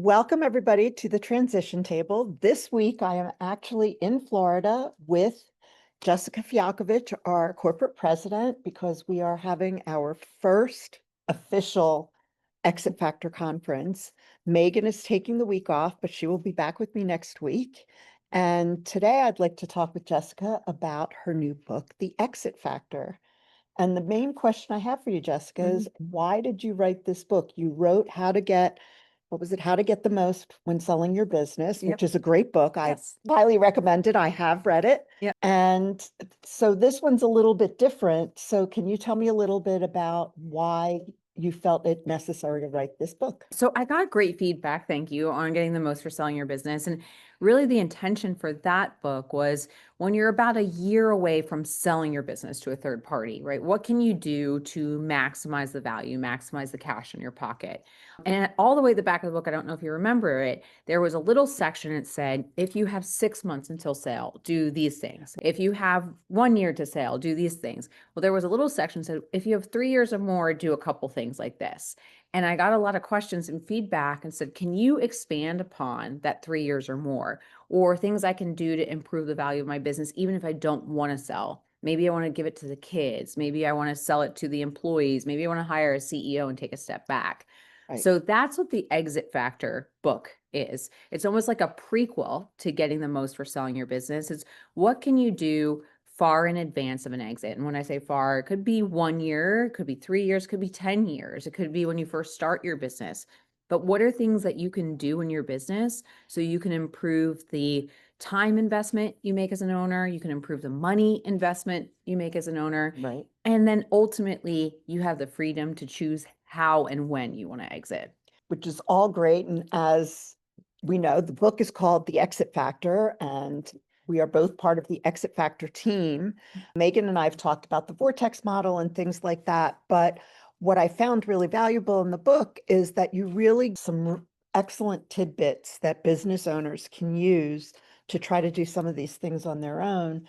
Welcome, everybody, to the transition table. This week, I am actually in Florida with Jessica Fialkovich, our corporate president, because we are having our first official Exit Factor conference. Megan is taking the week off, but she will be back with me next week. And today, I'd like to talk with Jessica about her new book, The Exit Factor. And the main question I have for you, Jessica, is why did you write this book? You wrote How to Get, what was it? How to Get the Most When Selling Your Business, Yep. which is a great book. I Yes. highly recommend it. I have read it. Yep. And so this one's a little bit different. So can you tell me a little bit about why you felt it necessary to write this book? So I got great feedback, thank you, on getting the most for selling your business. And really the intention for that book was when you're about a year away from selling your business to a third party, right? What can you do to maximize the value, maximize the cash in your pocket? And all the way at the back of the book, I don't know if you remember it, there was a little section that said, if you have 6 months until sale, do these things. If you have 1 year to sale, do these things. Well, there was a little section that said, if you have 3 years or more, do a couple things like this. And I got a lot of questions and feedback and said, can you expand upon that 3 years or more, or things I can do to improve the value of my business, even if I don't want to sell? Maybe I want to give it to the kids. Maybe I want to sell it to the employees. Maybe I want to hire a CEO and take a step back. Right. So that's what the Exit Factor book is. It's almost like a prequel to getting the most for selling your business. It's what can you do far in advance of an exit. And when I say far, it could be 1 year, it could be 3 years, it could be 10 years. It could be when you first start your business. But what are things that you can do in your business so you can improve the time investment you make as an owner, you can improve the money investment you make as an owner, Right. and then ultimately you have the freedom to choose how and when you want to exit. Which is all great. And as we know, the book is called The Exit Factor, and we are both part of the Exit Factor team. Megan and I have talked about the VORTEx model and things like that. But what I found really valuable in the book is that you really some excellent tidbits that business owners can use to try to do some of these things on their own.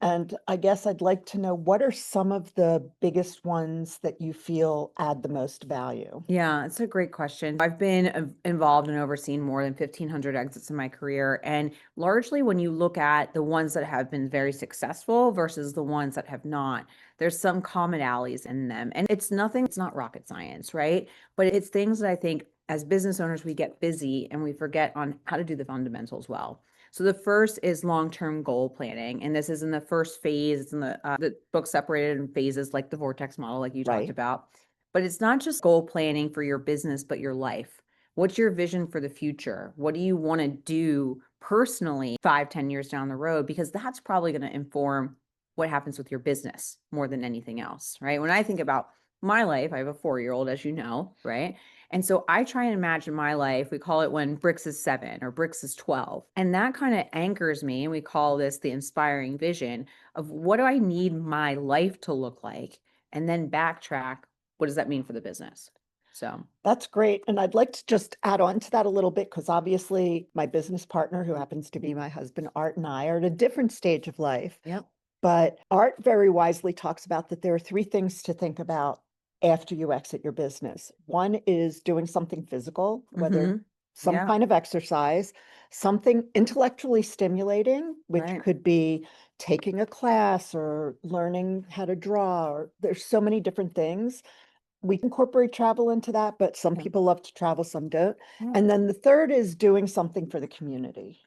And I guess I'd like to know, what are some of the biggest ones that you feel add the most value? Yeah, it's a great question. I've been involved and overseen more than 1,500 exits in my career. And largely, when you look at the ones that have been very successful versus the ones that have not, there's some commonalities in them. And it's not rocket science, right? But it's things that I think as business owners, we get busy and we forget on how to do the fundamentals well. So the first is long-term goal planning. And this is in the first phase. It's in the book separated in phases like the VORTEx model, like you talked Right. about. But it's not just goal planning for your business, but your life. What's your vision for the future? What do you want to do personally 5, 10 years down the road? Because that's probably going to inform what happens with your business more than anything else, right? When I think about my life, I have a 4-year-old, as you know, right? And so I try and imagine my life. We call it when Bricks is 7 or Bricks is 12. And that kind of anchors me. And we call this the inspiring vision of what do I need my life to look like? And then backtrack, what does that mean for the business? So That's great. And I'd like to just add on to that a little bit, because obviously my business partner, who happens to be my husband, Art, and I are at a different stage of life. yep. But Art very wisely talks about that there are 3 things to think about after you exit your business. One is doing something physical, whether some Yeah. kind of exercise, something intellectually stimulating, which Right. could be taking a class or learning how to draw, or there's so many different things. We incorporate travel into that, but some Yeah. people love to travel, some don't. Yeah. And then the third is doing something for the community.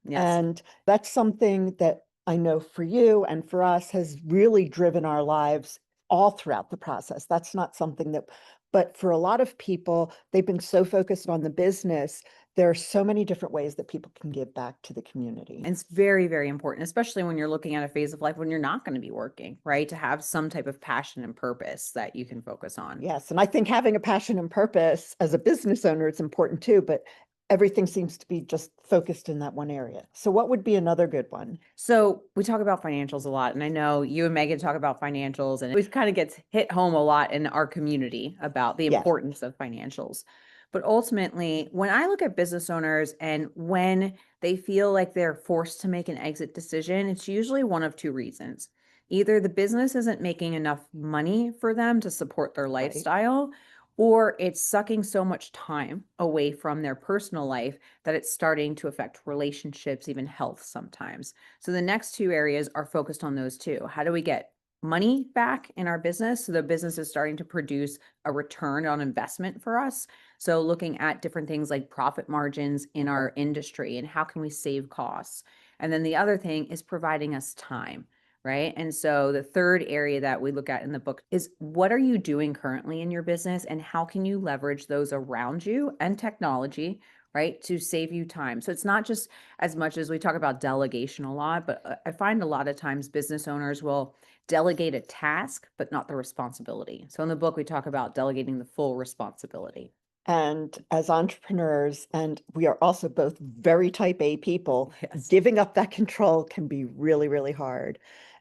Yes. And that's something that I know for you and for us has really driven our lives all throughout the process. That's not something that, but for a lot of people, they've been so focused on the business. There are so many different ways that people can give back to the community. And it's very, very important, especially when you're looking at a phase of life when you're not going to be working, right? To have some type of passion and purpose that you can focus on. Yes. And I think having a passion and purpose as a business owner, it's important too, but everything seems to be just focused in that one area. So what would be another good one? So we talk about financials a lot, and I know you and Megan talk about financials, and it kind of gets hit home a lot in our community about the Yes. importance of financials. But ultimately, when I look at business owners and when they feel like they're forced to make an exit decision, it's usually one of 2 reasons. Either the business isn't making enough money for them to support their Right. lifestyle, or it's sucking so much time away from their personal life that it's starting to affect relationships, even health sometimes. So the next two areas are focused on those two. How do we get money back in our business so the business is starting to produce a return on investment for us? So looking at different things like profit margins in our industry and how can we save costs? And then the other thing is providing us time, right? And so the third area that we look at in the book is what are you doing currently in your business and how can you leverage those around you and technology, right, to save you time? So it's not just as much as we talk about delegation a lot, but I find a lot of times business owners will delegate a task, but not the responsibility. So in the book, we talk about delegating the full responsibility. And as entrepreneurs, and we are also both very type A people, Yes. giving up that control can be really, really hard.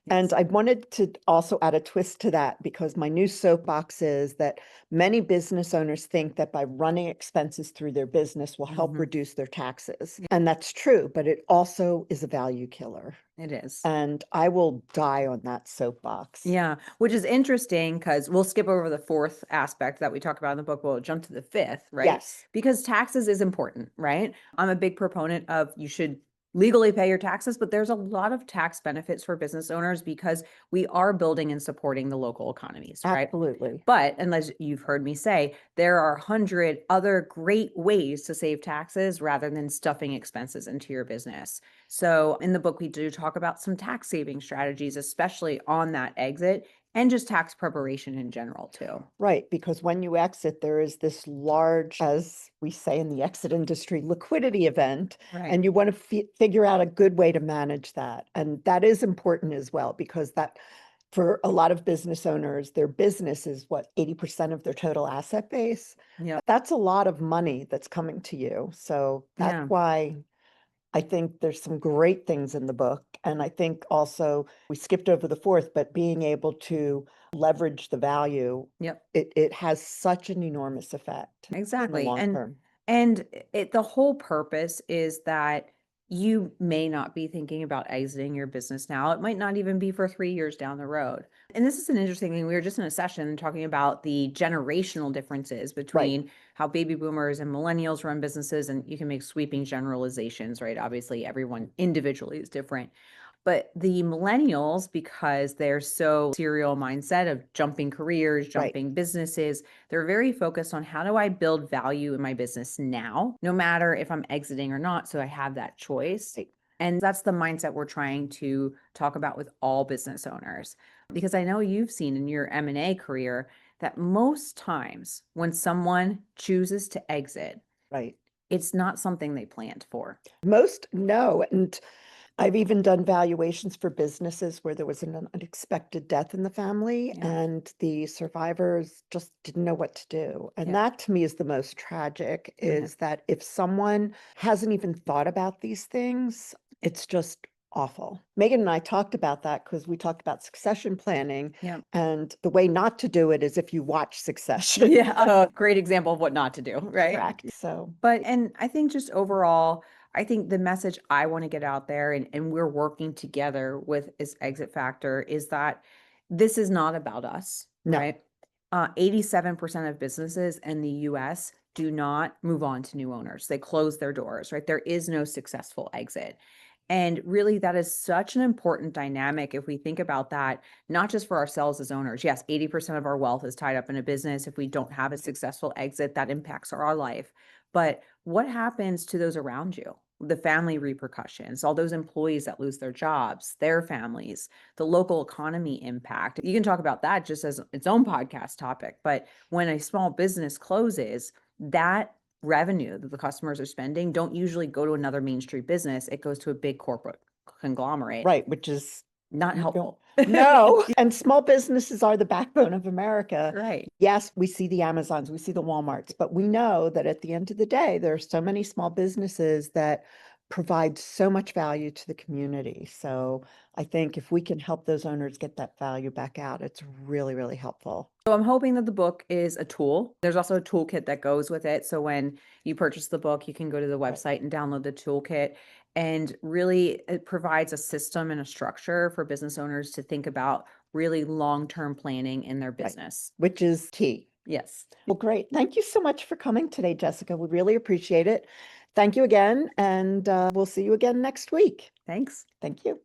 And Yes. I wanted to also add a twist to that because my new soapbox is that many business owners think that by running expenses through their business will help Mhm. reduce their taxes. Yeah. And that's true, but it also is a value killer. It is. And I will die on that soapbox. Yeah, which is interesting because we'll skip over the fourth aspect that we talk about in the book. We'll jump to the fifth, right? Yes, Because taxes is important, right? I'm a big proponent of you should legally pay your taxes, but there's a lot of tax benefits for business owners because we are building and supporting the local economies, right? absolutely. But unless you've heard me say, there are 100 other great ways to save taxes rather than stuffing expenses into your business. So in the book, we do talk about some tax saving strategies, especially on that exit and just tax preparation in general too. Right, because when you exit, there is this large, as we say in the exit industry, liquidity event, Right. and you want to figure out a good way to manage that. And that is important as well, because that for a lot of business owners, their business is what, 80% of their total asset base? Yep. That's a lot of money that's coming to you. So that's Yeah. why I think there's some great things in the book. And I think also we skipped over the fourth, but being able to leverage the value, Yep. it has such an enormous effect in the Exactly. long term. And the whole purpose is that you may not be thinking about exiting your business now. It might not even be for 3 years down the road. And this is an interesting thing. We were just in a session talking about the generational differences Right. between how baby boomers and millennials run businesses, and you can make sweeping generalizations, right? Obviously, everyone individually is different. But the millennials, because they're so serial mindset of jumping careers, Right. jumping businesses, they're very focused on how do I build value in my business now, no matter if I'm exiting or not. So I have that choice. Right. And that's the mindset we're trying to talk about with all business owners. Because I know you've seen in your M&A career that most times when someone chooses to exit, Right. it's not something they planned for. Most no. And I've even done valuations for businesses where there was an unexpected death in the family Yeah. and the survivors just didn't know what to do. And Yeah. that to me is the most tragic, Yeah. is that if someone hasn't even thought about these things, it's just awful. Megan and I talked about that because we talked about succession planning, Yeah. and the way not to do it is if you watch Succession. Yeah, a great example of what not to do, right? Correct. So, But and I think just overall, I think the message I want to get out there and we're working together with is Exit Factor is that this is not about us, no, right? 87% of businesses in the US do not move on to new owners. They close their doors, right? There is no successful exit. And really, that is such an important dynamic if we think about that, not just for ourselves as owners. Yes, 80% of our wealth is tied up in a business. If we don't have a successful exit, that impacts our life. But what happens to those around you? The family repercussions, all those employees that lose their jobs, their families, the local economy impact. You can talk about that just as its own podcast topic. But when a small business closes, that revenue that the customers are spending don't usually go to another Main Street business. It goes to a big corporate conglomerate. right, which is Not no, helpful. no. And small businesses are the backbone of America. Right. Yes, we see the Amazons, we see the Walmarts, but we know that at the end of the day, there are so many small businesses that provide so much value to the community. So I think if we can help those owners get that value back out, it's really, really helpful. So I'm hoping that the book is a tool. There's also a toolkit that goes with it. So when you purchase the book, you can go to the website and download the toolkit. And really, it provides a system and a structure for business owners to think about really long-term planning in their Right. business. Which is key. Yes. Well, great. Thank you so much for coming today, Jessica. We really appreciate it. Thank you again, and we'll see you again next week. Thanks. Thank you.